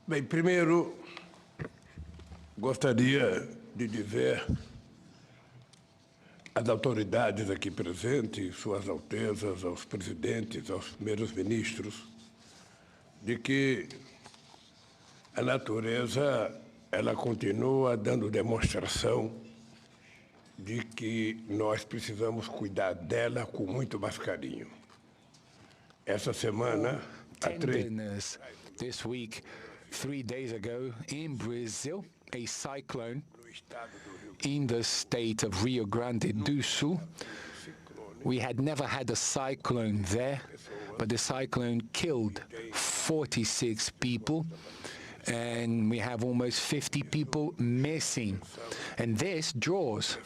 Bem, primeiro, gostaria de dizer às autoridades aqui presentes, suas altezas, aos presidentes, aos primeiros ministros, de que a natureza ela continua dando demonstração de que nós precisamos cuidar dela com muito mais carinho. Essa semana, tenderness. This week, 3 days ago, in Brazil, a cyclone in the state of Rio Grande do Sul. We had never had a cyclone there, but the cyclone killed 46 people, and we have almost 50 people missing. And this draws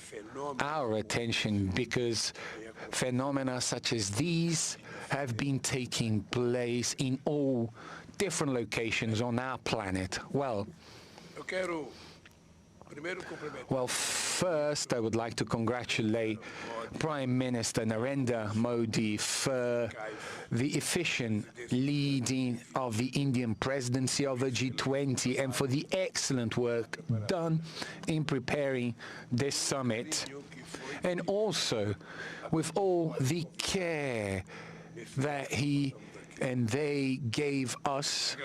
our attention because phenomena such as these have been taking place in all different locations on our planet. Well, first I would like to congratulate Prime Minister Narendra Modi for the efficient leading of the Indian presidency of the G20 and for the excellent work done in preparing this summit, and also with all the care that he and they gave us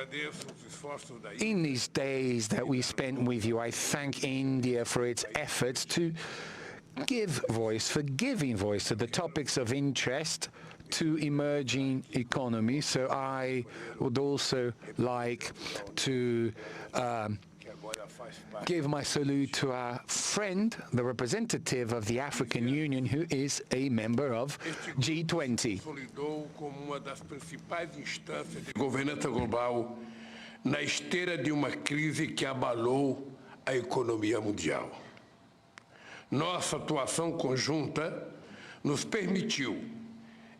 in these days that we spent with you. I thank India for its efforts to give voice, for giving voice to the topics of interest to emerging economies. So I would also like to give my salute to our friend, the representative of the African Union, who is a member of G20. Consolidou como uma das principais instâncias de governança global na esteira de uma crise que abalou a economia mundial. Nossa atuação conjunta nos permitiu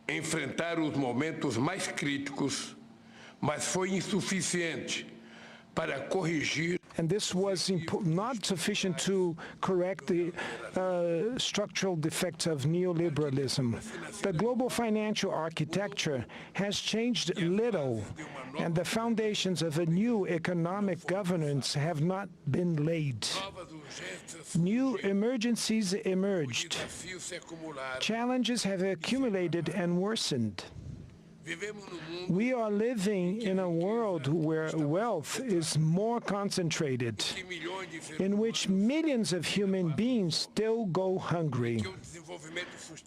enfrentar os momentos mais críticos, mas foi insuficiente para corrigir. And this was not sufficient to correct the structural defects of neoliberalism. The global financial architecture has changed little, and the foundations of a new economic governance have not been laid. New emergencies emerged. Challenges have accumulated and worsened. We are living in a world where wealth is more concentrated, in which millions of human beings still go hungry,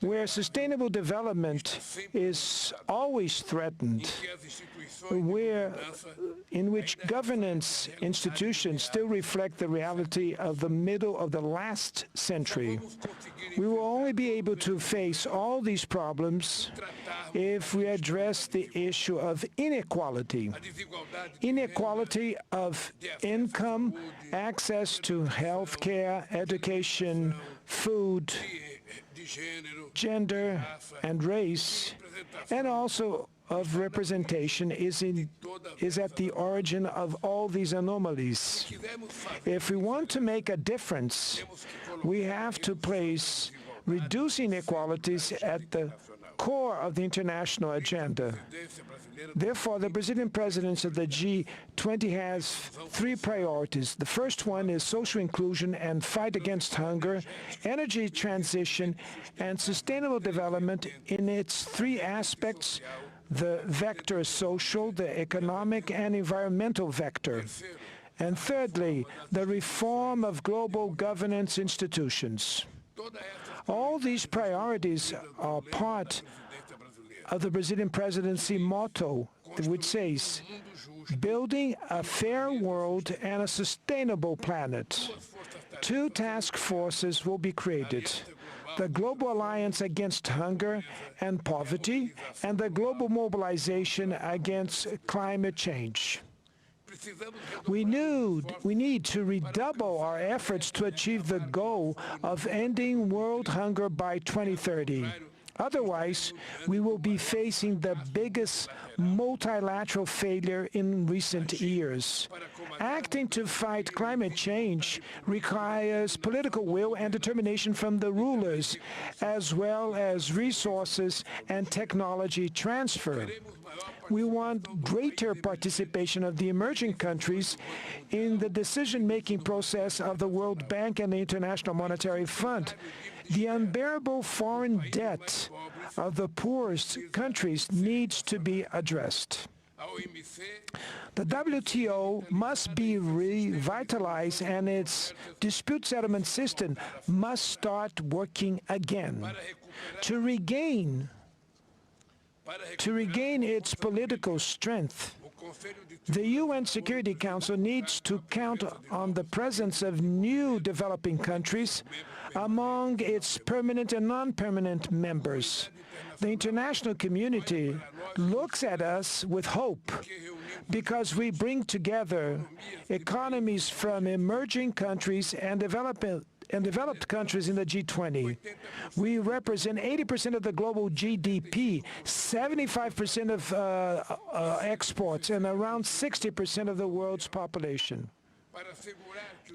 where sustainable development is always threatened, in which governance institutions still reflect the reality of the middle of the last century. We will only be able to face all these problems if we address the issue of inequality of income, access to health care, education, food, gender, and race, and also of representation is at the origin of all these anomalies. If we want to make a difference, we have to place reducing inequalities at the core of the international agenda. Therefore, the Brazilian presidency of the G20 has 3 priorities. The first one is social inclusion and fight against hunger, energy transition, and sustainable development in its 3 aspects: the vector social, the economic, and environmental vector. And thirdly, the reform of global governance institutions. All these priorities are part of the Brazilian presidency motto, which says, building a fair world and a sustainable planet. 2 task forces will be created: the Global Alliance Against Hunger and Poverty, and the Global Mobilization Against Climate Change. We need to redouble our efforts to achieve the goal of ending world hunger by 2030. Otherwise, we will be facing the biggest multilateral failure in recent years. Acting to fight climate change requires political will and determination from the rulers, as well as resources and technology transfer. We want greater participation of the emerging countries in the decision-making process of the World Bank and the International Monetary Fund. The unbearable foreign debt of the poorest countries needs to be addressed. The WTO must be revitalized and its dispute settlement system must start working again. To regain its political strength, the UN Security Council needs to count on the presence of new developing countries among its permanent and non-permanent members. The international community looks at us with hope because we bring together economies from emerging countries and developed countries in the G20. We represent 80% of the global GDP, 75% of exports, and around 60% of the world's population.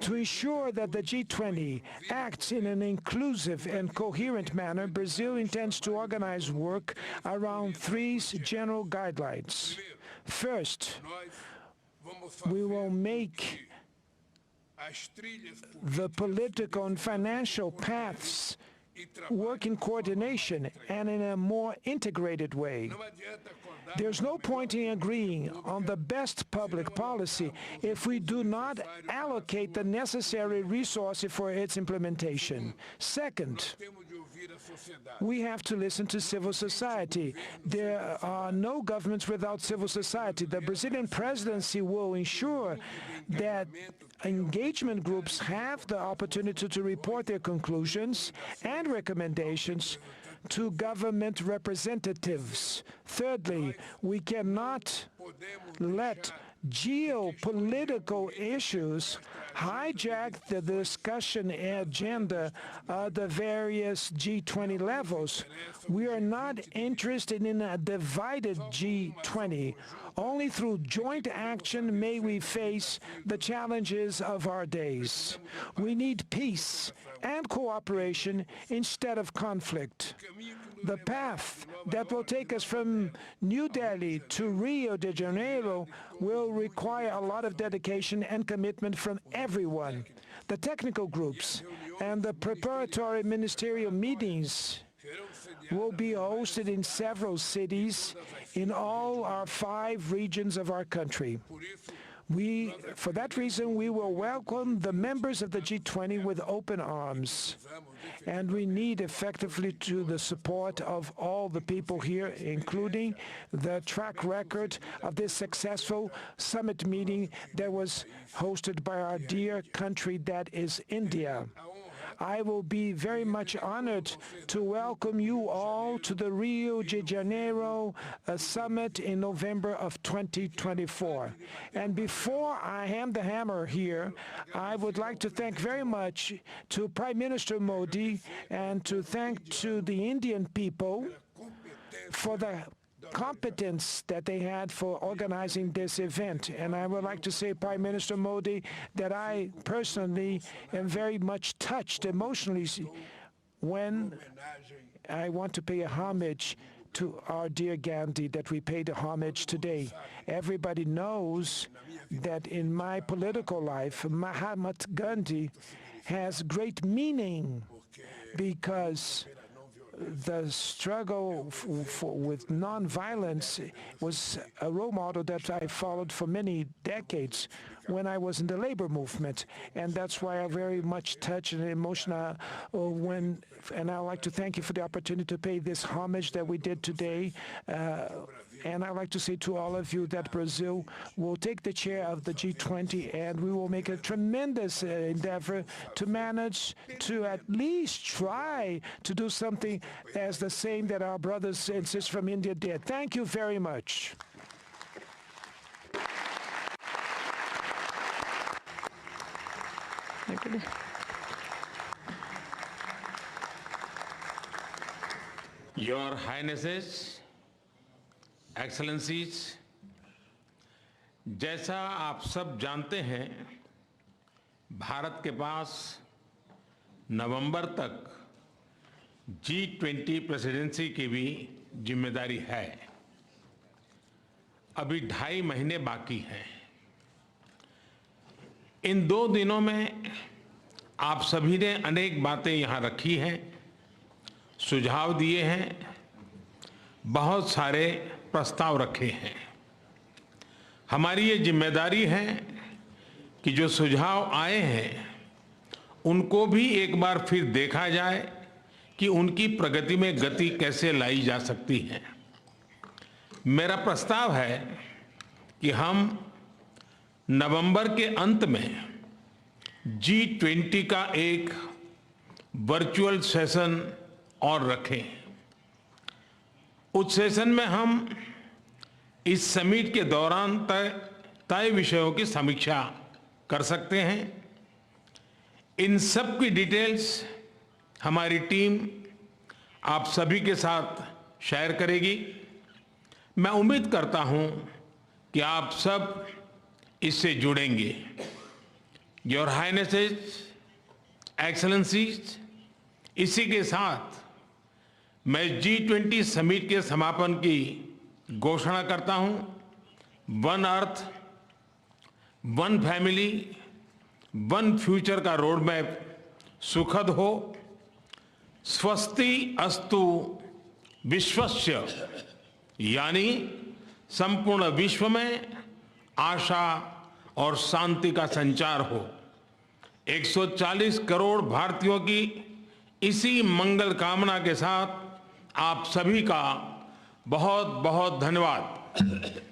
To ensure that the G20 acts in an inclusive and coherent manner, Brazil intends to organize work around three general guidelines. First, we will make the political and financial paths work in coordination and in a more integrated way. There's no point in agreeing on the best public policy if we do not allocate the necessary resources for its implementation. Second, we have to listen to civil society. There are no governments without civil society. The Brazilian presidency will ensure that engagement groups have the opportunity to report their conclusions and recommendations to government representatives. Thirdly, we cannot let geopolitical issues hijack the discussion agenda of the various G20 levels. We are not interested in a divided G20. Only through joint action may we face the challenges of our days. We need peace and cooperation instead of conflict. The path that will take us from New Delhi to Rio de Janeiro will require a lot of dedication and commitment from everyone. The technical groups and the preparatory ministerial meetings will be hosted in several cities in all our 5 regions of our country. For that reason, we will welcome the members of the G20 with open arms. And we need effectively the support of all the people here, including the track record of this successful summit meeting that was hosted by our dear country that is India. I will be very much honored to welcome you all to the Rio de Janeiro summit in November of 2024. And before I hand the hammer here, I would like to thank very much to Prime Minister Modi and to thank to the Indian people for the competence that they had for organizing this event. And I would like to say, Prime Minister Modi, that I personally am very much touched emotionally when I want to pay a homage to our dear Gandhi, that we paid a homage today. Everybody knows that in my political life, Mahatma Gandhi has great meaning because the struggle with nonviolence was a role model that I followed for many decades when I was in the labor movement. And that's why I'm very much touched and emotional and I'd like to thank you for the opportunity to pay this homage that we did today. And I'd like to say to all of you that Brazil will take the chair of the G20 and we will make a tremendous endeavor to manage to at least try to do something as the same that our brothers and sisters from India did. Thank you very much. Your Highnesses, Excellencies, जैसा आप सब जानते हैं, भारत के पास नवंबर तक G20 presidency की भी जिम्मेदारी है। अभी 2.5 महीने बाकी हैं। इन 2 दिनों में आप सभी ने अनेक बातें यहाँ रखी हैं, सुझाव दिए हैं, बहुत सारे प्रस्ताव रखे हैं। हमारी ये जिम्मेदारी है कि जो सुझाव आए हैं उनको भी एक बार फिर देखा जाए कि उनकी प्रगति में गति कैसे लाई जा सकती है। मेरा प्रस्ताव है कि हम नवंबर के अंत में G20 का एक वर्चुअल सेशन और रखें। उस सेशन में हम इस समिट के दौरान तय विषयों की समीक्षा कर सकते हैं। इन सब की डिटेल्स हमारी टीम आप सभी के साथ शेयर करेगी। मैं उम्मीद करता हूं कि आप सब इससे जुड़ेंगे। योर हाइनेसेस, एक्सेलेंसीज, इसी के साथ मैं G20 समिट के समापन की घोषणा करता हूं। One earth, one family, one future का रोड मैप सुखद हो। स्वस्ति अस्तु विश्वस्य, यानी संपूर्ण विश्व में आशा और शांति का संचार हो। 140 करोड़ भारतीयों की इसी मंगल कामना के साथ आप सभी का बहुत बहुत धन्यवाद।